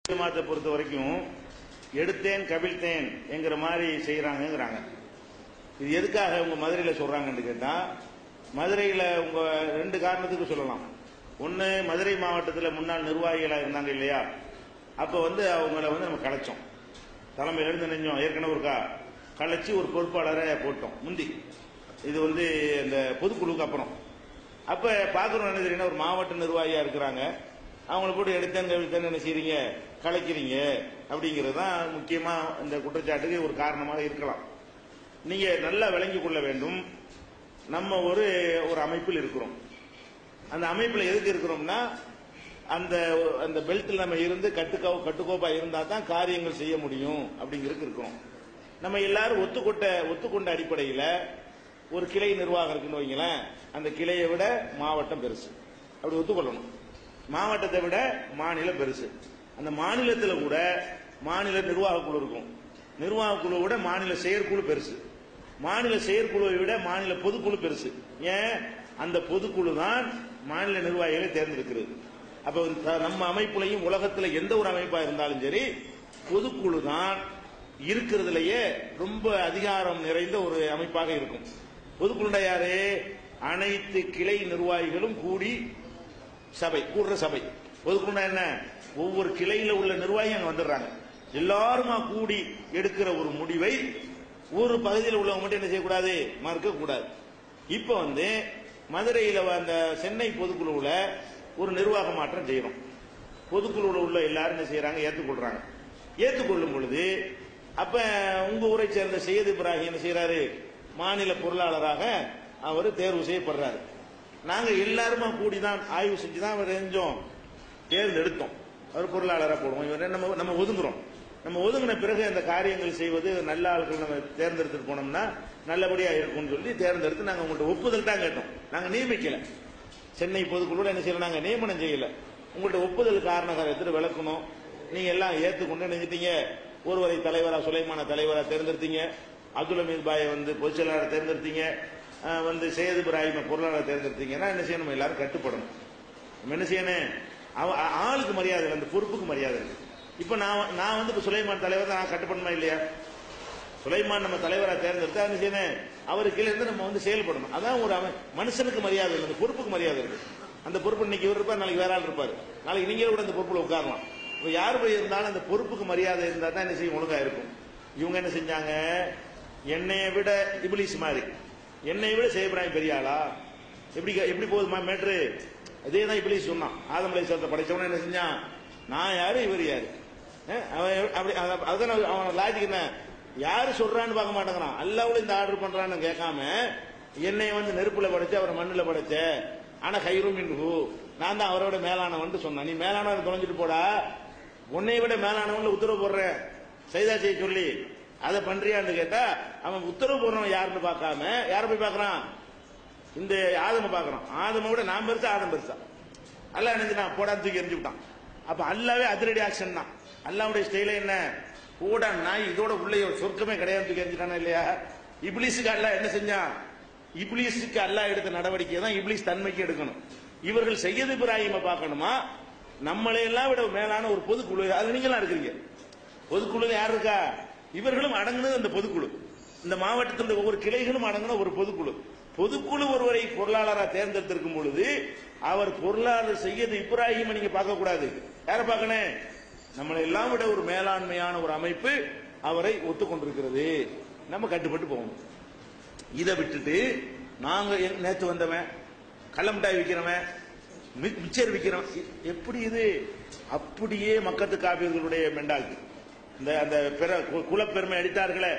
ஜமாத்தை பொறுத்த வரைக்கும் எடுத்தேன் கவிழ்த்தேன் என்கிற மாதிரி செய்யறாங்கிறாங்க. இது எதுக்காக உங்க மதுரையில சொல்றாங்கன்னு கேட்டா, மதுரையில உங்க ரெண்டு காரணத்துக்கு சொல்லலாம். ஒன்னு, மதுரை மாவட்டத்தில் முன்னாள் நிர்வாகிகளா இருந்தாங்க இல்லையா, அப்ப அவங்கள நம்ம கலைச்சோம், தலைமையில இருந்து நினைஞ்சோம், ஏற்கனவே ஒருக்கா கலைச்சு ஒரு பொறுப்பாளரை போட்டோம் முந்தி. இது இந்த பொதுக்குழுக்கு அப்புறம். அப்ப பாக்குறோம் என்ன தெரியும், ஒரு மாவட்ட நிர்வாகியா இருக்கிறாங்க, அவங்கள போட்டு எடுத்தேன் கவிழ்த்தேன் என்ன செய்றீங்க, கலைக்கிறீங்க அப்படிங்கிறது தான் முக்கியமா இந்த குற்றச்சாட்டுக்கு ஒரு காரணமாக இருக்கலாம். நீங்க நல்லா விளங்கிக் கொள்ள வேண்டும், நம்ம ஒரு அமைப்பில் இருக்கிறோம். அந்த அமைப்பில் எதுக்கு இருக்கிறோம்னா, அந்த பெல்ட்ல நம்ம இருந்து கட்டுக்கோப்பா இருந்தா தான் காரியங்கள் செய்ய முடியும் அப்படிங்கிறதுக்கு இருக்கிறோம். நம்ம எல்லாரும் ஒத்துக்கொண்ட அடிப்படையில் ஒரு கிளை நிர்வாகம் இருக்குன்னு வைங்களேன், அந்த கிளையை விட மாவட்டம் பெருசு அப்படி ஒத்துக்கொள்ளணும். மாவட்டத்தை விட மாநிலம் பெருசு. அந்த மாநிலத்தில் கூட மாநில நிர்வாக குழு இருக்கும், நிர்வாக குழுவை விட மாநில செயற்குழு பெருசு, மாநில செயற்குழுவை விட மாநில பொதுக்குழு பெருசு. ஏன், அந்த பொதுக்குழு தான் மாநில நிர்வாகிகளை தேர்ந்தெடுக்கிறது. அப்ப நம்ம அமைப்புலையும் உலகத்தில் எந்த ஒரு அமைப்பா இருந்தாலும் சரி, பொதுக்குழு தான் இருக்கிறதுலயே ரொம்ப அதிகாரம் நிறைந்த ஒரு அமைப்பாக இருக்கும். பொதுக்குழு யாரு, அனைத்து கிளை நிர்வாகிகளும் கூடி கூடுற சபை. பொதுக்குழு என்ன, ஒவ்வொரு கிளையில உள்ள நிர்வாகி அங்க வந்துடுறாங்க, எல்லாருமா கூடி எடுக்கிற ஒரு முடிவை ஒரு பகுதியில் உள்ளவங்க மட்டும் என்ன செய்யக்கூடாது, மறுக்க கூடாது. இப்ப மதுரையில அந்த சென்னை பொதுக்குழுவுல ஒரு நிர்வாக மாற்றம் செய்யறோம். பொதுக்குழுவில் உள்ள எல்லாரும் என்ன செய்யறாங்க, ஏற்றுக்கொள்றாங்க. ஏற்றுக்கொள்ளும் பொழுது அப்ப உங்க ஊரை சேர்ந்த சையது இப்ராஹிம் என்ன செய்யறாரு, மாநில பொருளாளராக அவர் தேர்வு செய்யப்படுறாரு. நாங்க எல்லாருமா கூடிதான் ஆய்வு செஞ்சுதான் அவர் தேர்ந்தெடுத்தோம், அவர் பொருளாளராக போடுவோம். இவர் நம்ம ஒதுங்குறோம். நம்ம ஒதுங்கின பிறகு அந்த காரியங்கள் செய்வது நல்ல ஆட்கள் நம்ம தேர்ந்தெடுத்துட்டு போனோம்னா நல்லபடியா இருக்கும்னு சொல்லி தேர்ந்தெடுத்து நாங்க உங்கள்கிட்ட ஒப்புதல் தான் கேட்டோம். நாங்க நியமிக்கல, சென்னை பொதுக்குழு என்ன செய்யல, நாங்க நியமனம் செய்யல. உங்கள்கிட்ட ஒப்புதல் காரணத்தை விளக்கணும். நீங்க எல்லாம் ஏத்துக்கொண்டு நினைச்சிட்டீங்க. ஒருவரை தலைவரா சுலைமான தலைவரா தேர்ந்தெடுத்தீங்க, அப்துல் ஹமீத் பாயை பொதுச் செயலாளர் தேர்ந்தெடுத்தீங்க, சையது இப்ராஹிம் பொருளாளர் தேர்ந்தெடுத்தீங்கன்னா என்ன செய்யணும், எல்லாரும் கட்டுப்படணும். என்ன செய்யணும், ஆளுக்கு மரியாதை இல்லை, அந்த பொறுப்புக்கு மரியாதை இல்லை. இப்ப நான் இப்ப சுலைமான் தலைவர் தான், நான் கட்டுப்படணுமா இல்லையா? சுலைமான் நம்ம தலைவரா தேர்ந்தெடுத்தா என்ன செய்யணும், அவருக்கு கீழே இருந்து நம்ம செயல்படணும். அதான் ஒரு மனுஷனுக்கு மரியாதை இல்லை, அந்த பொறுப்புக்கு மரியாதை இருக்கு. அந்த பொறுப்பு இன்னைக்கு இவர் இருப்பார், நாளைக்கு வேற ஆள் இருப்பாரு, நாளைக்கு நீங்க கூட அந்த பொறுப்புல உட்காரலாம். இப்ப யார் போய் இருந்தாலும் அந்த பொறுப்புக்கு மரியாதை இருந்தா தான் என்ன செய்யும், ஒழுங்கா இருக்கும். இவங்க என்ன செஞ்சாங்க, என்னைய விட இப்லீஸ் மாதிரி, என்னை விட சையது இப்ராஹிம் பெரிய ஆளா, எப்படி போகுதுமா மேட்ரு, அதே தான் இப்லீஸ் சொன்னான். ஆதம் அலைஹிஸ்ஸலாத்தை படைச்சவன என்ன செஞ்சான், நான் யாரு இவர் யாரு, அதுதான் அவன் லாஜிக். என்ன யாரு சொல்றான்னு பார்க்க மாட்டேங்கிறான், அல்லாஹ்வுல இந்த ஆர்டர் பண்றான்னு கேட்காம, என்னை நெருப்புல படைச்ச அவரை மண்ணுல படைச்ச, ஆனா கைரும் மின்ஹு, நான் தான் அவரோட மேலானவன் சொன்னான். நீ மேலானவன் தொலைஞ்சிட்டு போடா, உன்னை விட மேலானவன் உத்தரவு போடுறேன் சைதா செய்ய சொல்லி, அதை பண்றியான்னு கேட்டா, அவன் உத்தரவு போடுறவன் யாருன்னு பார்க்காம யார போய் பார்க்கறான், இந்த ஆதம பார்க்கறான். ஆதம விட நான் பெருசா ஆதம் பெருசா, அல்லாஹ் என்ன போடா தூக்கி எரிஞ்சு விட்டான். அப்ப அல்லாவே அதிரடி ஆக்ஷன் தான். அல்லாஹ்வுடைய ஸ்டைல என்ன, போடா நாய், இதோட உள்ள சொர்க்கமே கிடையாது தூக்கி எரிஞ்சுட்டானா இல்லையா? இப்லீஸுக்கு அல்லாஹ் என்ன செஞ்சான், இப்லீஸுக்கு அல்லாஹ் எடுத்த நடவடிக்கை தான் இப்லீஸ் தன்மைக்கு எடுக்கணும். இவர்கள் சையது இப்ராஹிமை பார்க்கணுமா, நம்மளை எல்லாம் விட மேலான ஒரு பொதுக்குழு, அது நீங்களாம் இருக்கிறீங்க. பொதுக்குழு யார் இருக்கா, இவர்களும் அடங்குனது அந்த பொதுக்குழு. இந்த மாவட்டத்தில் ஒவ்வொரு கிளைகளும் அடங்குன ஒரு பொதுக்குழு. பொதுக்குழு ஒருவரை பொருளாளராக தேர்ந்தெடுத்திருக்கும் பொழுது அவர் பொருளாளர் சையது இப்ராஹிம் நீங்க பார்க்க கூடாது. யாரை பார்க்கணும், நம்மளை எல்லாம் விட ஒரு மேலாண்மையான ஒரு அமைப்பு அவரை ஒத்துக்கொண்டிருக்கிறது, நம்ம கட்டுப்பட்டு போகணும். இதை விட்டுட்டு நாங்க நேற்று வந்தவன், கள்ளமிட்டாய் விற்கிறவன், மிச்சர் விற்கிறவன், எப்படி இது, அப்படியே மக்கத்து காபியர்களுடைய மெண்டாலிட்டி. அந்த குலப்பெருமை அடித்தார்களே,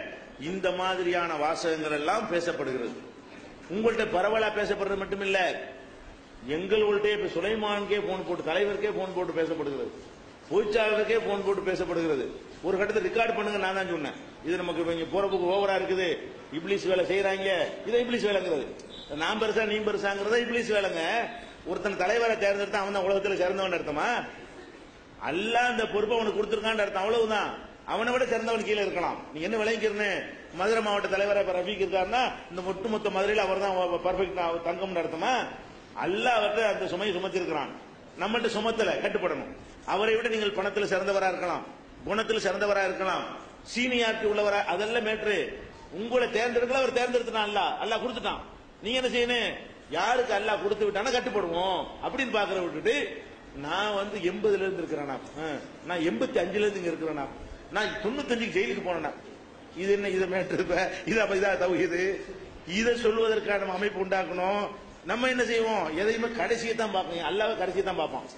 இந்த மாதிரியான வாசகங்கள் எல்லாம் பேசப்படுகிறது. உங்கள்கிட்ட பரவலா பேசப்படுறது மட்டுமில்ல, எங்கள்கிட்ட இப்ப சுலைமானுக்கே போன் போட்டு, தலைவருக்கே போன் போட்டு பேசப்படுகிறது, பொதுச்சாளருக்கே போன் போட்டு பேசப்படுகிறது. ஒரு கட்டத்தை ரெக்கார்ட் பண்ணுங்க, நான் தான் சொன்னேன், இது நமக்கு போறப்புக்கு ஓவரா இருக்குது, இப்லீஸ் வேலை செய்யறாங்க, இதை இப்லீஸ் வேலைங்கிறது. நான் பெருசா நீ பெருசாங்கிறத இப்லீஸ் வேலைங்க. ஒருத்தன் தலைவரை தேர்ந்தெடுத்தா அவன் தான் உலகத்தில் சிறந்தவன் அர்த்தமா? அல்லாஹ் அந்த பொறுப்பை அவனுக்கு கொடுத்திருக்கான்னு அர்த்தம், அவ்வளவுதான். அவனை விட சிறந்தவன் கீழே இருக்கலாம். நீ என்ன விளங்கிக்கிறன்னு, மதுரை மாவட்ட தலைவரா இப்ப ரஃபீக் இருக்காருன்னா இந்த ஒட்டுமொத்த மதுரையில் அவர் தான் பர்ஃபெக்ட் தங்கம் அர்த்தமா? அல்லாஹ் அவர்கிட்ட அந்த சுமையை சுமத்திருக்கிறான், நம்மகிட்ட சுமத்தல, கட்டுப்படணும். அவரை விட நீங்கள் பணத்தில் சிறந்தவரா இருக்கலாம், குணத்தில் சிறந்தவரா இருக்கலாம், சீனியாரிட்டி உள்ளவரா, அதெல்லாம் மேட்ரு. உங்களை தேர்ந்தெடுக்கல, அவர் தேர்ந்தெடுத்தான், அல்லாஹ் கொடுத்துட்டான். நீங்க என்ன செய்யணும்? யாருக்கு அல்லாஹ் கொடுத்து விட்டானா கட்டுப்படுவோம் அப்படின்னு பாக்குற விட்டுட்டு, நான் 80ல இருந்து இருக்கிறேனா, நான் 85ல இருந்து இங்க இருக்கிறேனா, நான் 95க்கு ஜெயிலுக்கு போனேனா, இது என்ன இதை மேட்ரு? இதா தௌஹீது? இதை சொல்வதற்கான நம்ம அமைப்பு உண்டாக்கணும். நம்ம என்ன செய்வோம்? எதையுமே கடைசியை தான் பார்ப்போம், அல்லாஹ் கடைசியை தான் பார்ப்பான்.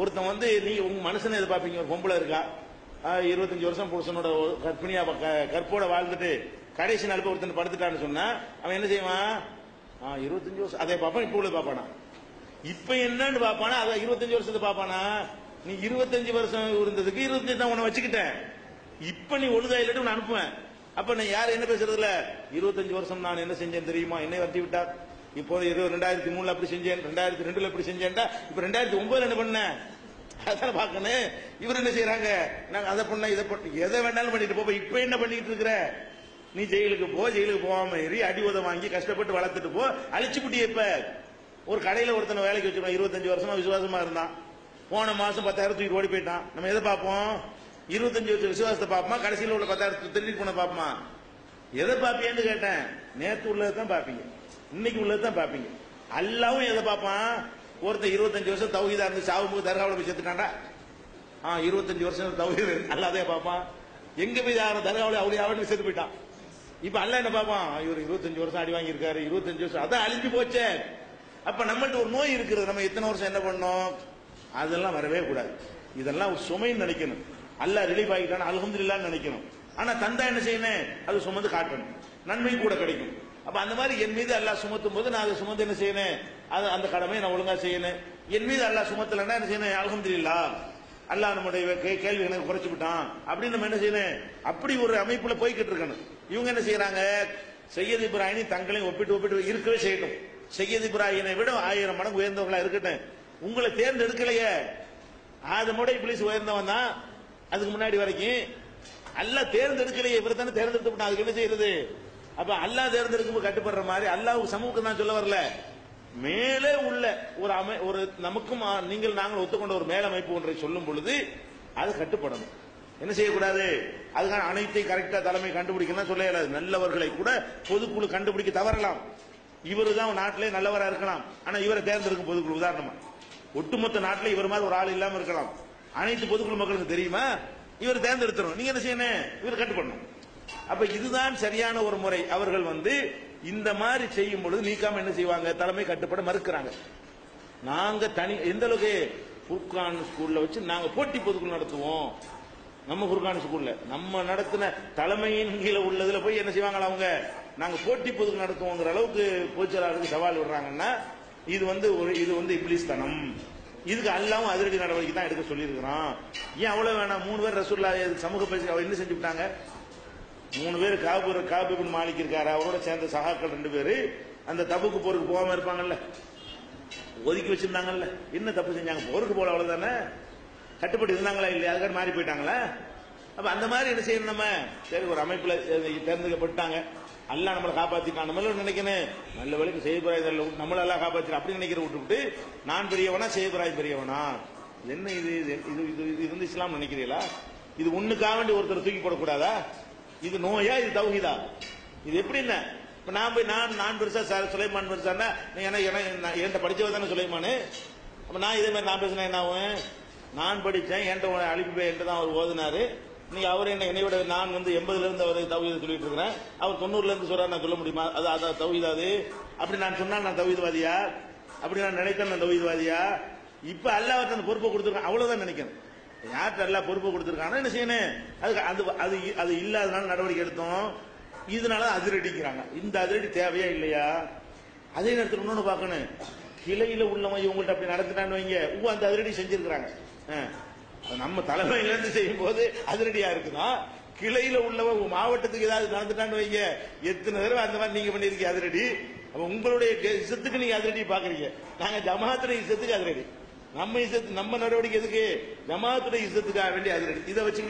ஒருத்தன் நீ உங்க மனுஷனை எதை பார்ப்பீங்க? ஒரு பொம்பளை இருக்கா, 25 வருஷம் புருஷனோட கற்பிணியா கற்போட வாழ்ந்துட்டு கடைசி நாள் போய் ஒருத்தன் படுத்துட்டான்னு சொன்னா அவன் என்ன செய்வான்? 25 வருஷம் அதே பார்ப்பான். இப்ப உள்ள பார்ப்பானா? இப்ப என்னன்னு பார்ப்பானா? அதை 25 வருஷத்தை பார்ப்பானா? நீ 25 வருஷம் இருந்ததுக்கு 25 தான் உன்னை வச்சுக்கிட்டேன், இப்ப நீ ஒழுங்கா இல்லாட்டி உன்னை அனுப்புவேன். அப்ப நான் யாரும் என்ன பேசுறதுல 25 வருஷம் நான் என்ன செஞ்சேன் தெரியுமா? என்னை வரட்டி விட்டார். இப்போ 2003 அப்படி செஞ்சேன், 2002 அப்படி செஞ்சேன்டா, இப்ப 2009 என்ன பண்ண? அதான் பார்க்கணும். இவர் என்ன செய்யறாங்க? நாங்க அதை பண்ண இதை பண்ண எதை வேணாலும் பண்ணிட்டு போ. இப்ப என்ன பண்ணிட்டு இருக்கிற? நீ ஜெயிலுக்கு போ, ஜெயிலுக்கு போகாம ஏறி அடி உத வாங்கி கஷ்டப்பட்டு வளர்த்துட்டு போ, அழிச்சு புட்டி. இப்ப ஒரு கடையில ஒருத்தனை வேலைக்கு வச்சிருக்கோம், 25 வருஷமா விசுவாசமா இருந்தான், போன மாசம் 10,000 தூக்கி ஓடி போயிட்டான். நம்ம எதை பார்ப்போம்? 25 வருஷம் விசுவாசத்தை பார்ப்போமா, கடைசியில் உள்ள 10,000 திருடிட்டு போன பார்ப்போமா? எதை பார்ப்பீங்கன்னு கேட்டேன். நேற்று உள்ளதான் பார்ப்பீங்க, இன்னைக்கு உள்ளதான் பார்ப்பீங்க. அல்லாவும் எதை பார்ப்பான்? ஒருத்தன் 25 வருஷம் தௌஹீதா இருந்து சாவும்போது தர்காவுல போய் செத்துட்டான்டா, 25 வருஷம் தௌஹீத் அல்லாதே பார்ப்பான். எங்க போய் தர்காவுல அவளியாவது செத்து போயிட்டான். இப்ப அல்லாஹ் என்ன பார்ப்பான்? இவர் 25 வருஷம் அடி வாங்கி இருக்காரு, 25 வருஷம் அதான் அழிஞ்சு போச்சே. அப்ப நம்மள்ட்ட ஒரு நோய் இருக்கிறது, நம்ம எத்தனை வருஷம் என்ன பண்ணோம்? அதெல்லாம் வரவே கூடாது. இதெல்லாம் ஒரு சுமைன்னு நினைக்கணும். அல்லாஹ் ரிலீஃப் ஆகிட்டான அல்ஹம்துலில்லாஹ்னு நினைக்கணும். ஆனா தந்தா என்ன செய்யணும்? அது சுமந்து காட்டணும், நன்மை கூட கிடைக்கும். அப்ப அந்த மாதிரி என் மீது அல்லாஹ் சுமத்தும் போது நான் அதை சுமந்து என்ன செய்யணும்? அந்த கடமையை நான் ஒழுங்கா செய்யணும். என் மீது அல்லாஹ் சுமத்தலன்னா என்ன செய்யணும்? அல்ஹம்துலில்லாஹ், அல்லாஹ் நம்முடைய கேள்வி எனக்கு குறைச்சு விட்டான் அப்படின்னு நம்ம என்ன செய்யணும்? அப்படி ஒரு அமைப்புல போய்கிட்டு இருக்கணும். இவங்க என்ன செய்யறாங்க? சையத் இப்ராஹிம் தங்களையும் ஒப்பிட்டு இருக்கவே செய்யணும். சையத் இப்ராஹிமை விட 1000 மடங்கு உயர்ந்தவங்களா இருக்கட்டும். உங்களை தேர்ந்தெடுக்கலையே, ஆதமோட இப்லீஸ் உயர்ந்தவன் தான் அதுக்கு முன்னாடி வரைக்கும். அல்லாஹ் தேர்ந்தெடுக்கலையே, இவர் தானே தேர்ந்தெடுத்து, அதுக்கு என்ன செய்யறது? அப்ப அல்லாஹ் தேர்ந்தெடுக்கும் கட்டுப்படுற மாதிரி அல்லாஹ் சமூகம் தான் சொல்ல வரல. மேலே உள்ள ஒரு நமக்கும் நாங்கள் ஒத்துக்கொண்ட ஒரு மேலமைப்பு ஒன்றை சொல்லும் பொழுது அது கட்டுப்படணும். என்ன செய்யக்கூடாது? அதுக்கான அனைத்தையும் கரெக்டா தலைமை கண்டுபிடிக்கணும் சொல்ல இயலாது. நல்லவர்களை கூட பொதுக்குழு கண்டுபிடிக்க தவறலாம். இவரு தான் நாட்டிலே நல்லவரா இருக்கலாம், ஆனா இவரை தேர்ந்தெடுக்கும் பொதுக்குழு உதாரணமா ஒட்டுமொத்த நாட்டில் இவர் மாதிரி ஒரு ஆள் இல்லாம இருக்கலாம். அனைத்து பொதுக்குழு மக்களுக்கு தெரியுமா? இவர் தேர்ந்தெடுத்துரும். நீங்க என்ன செய்யணும்? இவர் கட்டுப்படணும். அப்ப இதுதான் சரியான ஒரு முறை. அவர்கள் இந்த மாதிரி செய்யும் பொழுது நீக்காம என்ன செய்வாங்க? தலைமை கட்டுப்பட மறுக்கிறாங்க. நாங்க தனி எந்த அளவுக்கு ஃபுர்கான் ஸ்கூல்ல வச்சு நாங்க போட்டி பொதுக்குழு நடத்துவோம். நம்ம ஃபுர்கான் ஸ்கூல்ல நம்ம நடத்தின தலைமையின் கீழே உள்ளதுல போய் என்ன செய்வாங்க? அவங்க நாங்க போட்டி பொதுக்குழு நடத்துவோங்கிற அளவுக்கு பொதுச்செயலாளருக்கு சவால் விடுறாங்கன்னா இது இப்லீஸ் தனம். இதுக்கு அல்லாவும் அதிரடி நடவடிக்கை தான் எடுக்க சொல்லியிருக்கிறான். ஏன் அவ்வளவு வேணாம்? 3 பேர் ரசூல்லா சமூக பரிசு அவர் என்ன செஞ்சு விட்டாங்க? 3 பேர் காபு இப்னு மாலிக் இருக்காரு, அவரோட சேர்ந்த சகாக்கள் 2 பேரு அந்த தபுக்கு போருக்கு போகாம இருப்பாங்கல்ல, ஒதுக்கி வச்சிருந்தாங்கல்ல. என்ன தப்பு செஞ்சாங்க? போருக்கு போல, அவ்வளவுதானே. கட்டுப்பட்டு இருந்தாங்களா இல்லையா? அதுக்காக மாறி போயிட்டாங்களா? அப்ப அந்த மாதிரி என்ன செய்யணும்? நம்ம சரி ஒரு அமைப்புல தேர்ந்தெடுக்கப்பட்டாங்க, அல்லாஹ் நம்மளை காப்பாத்திட்டான், நம்மள நினைக்கணும் நல்ல வேலைக்கு செய்யப்படாது, நம்மள எல்லாம் காப்பாத்திட்டான் அப்படி நினைக்கிற விட்டுவிட்டு நான் பெரியவனா செய்யப்படாது பெரியவனா, என்ன இது இது இஸ்லாம் நினைக்கிறீங்களா? இது ஒண்ணுக்காக வேண்டி ஒருத்தர் தூக்கி போடக்கூடாதா? இது நோயா? இது தௌஹீதா? இது எப்படி? என்ன இப்ப நான் போய் நான் பெருசா சுலைமான் பெருசான்னா என்கிட்ட படிச்சவ தானே சுலைமானு. அப்ப நான் இதே மாதிரி நான் பேசினேன் என்ன ஆகும்? நான் படிச்சேன், என்கிட்ட அழிப்பு என்கிட்ட தான் அவர் ஓதுனாரு. நீங்க அவர் என்னை விட நான் 80ல இருந்து அவர் தௌஹீத சொல்லிட்டு இருக்கிறேன், அவர் 90ல இருந்து சொல்றாரு, நான் சொல்ல முடியுமா? அது தௌஹீதா? அது அப்படி நான் சொன்னா நான் தௌஹீதவாதியா? அப்படி நான் நினைத்தேன் நான் தௌஹீதவாதியா? இப்ப அல்லாஹ் அந்த பொறுப்பை கொடுத்துருக்கான், அவ்வளவுதான் நினைக்கிறேன். யார்கிட்ட எல்லாம் பொறுப்பு கொடுத்திருக்காங்க என்ன செய்யணும்? அது இல்லாதனால நடவடிக்கை எடுத்தோம், இதனால அதிரடிக்கிறாங்க. இந்த அதிரடி தேவையா இல்லையா? அதே நேரத்தில் இன்னொன்னு பார்க்கணும், கிளையில உள்ளவங்க இவங்கள்ட்ட அப்படி நடத்தினான்னு வைங்க, அந்த அதிரடி செஞ்சிருக்கிறாங்க. நம்ம தலைமையில இருந்து செய்யும் போது அதிரடியா இருக்குதான், கிளையில உள்ளவங்க மாவட்டத்துக்கு ஏதாவது நடந்துட்டான்னு வைங்க, எத்தனை தடவை அந்த மாதிரி நீங்க பண்ணிருக்கீங்க அதிரடி. அப்ப உங்களுடைய இசத்துக்கு நீங்க அதிரடி பாக்குறீங்க, நாங்க ஜமாத்துடைய இசத்துக்கு அதிரடி. நம்ம நடவடிக்கை எதுக்கு? ஜமாத்துடைய இசத்துக்காக வேண்டிய அதிரடி. இதை வச்சு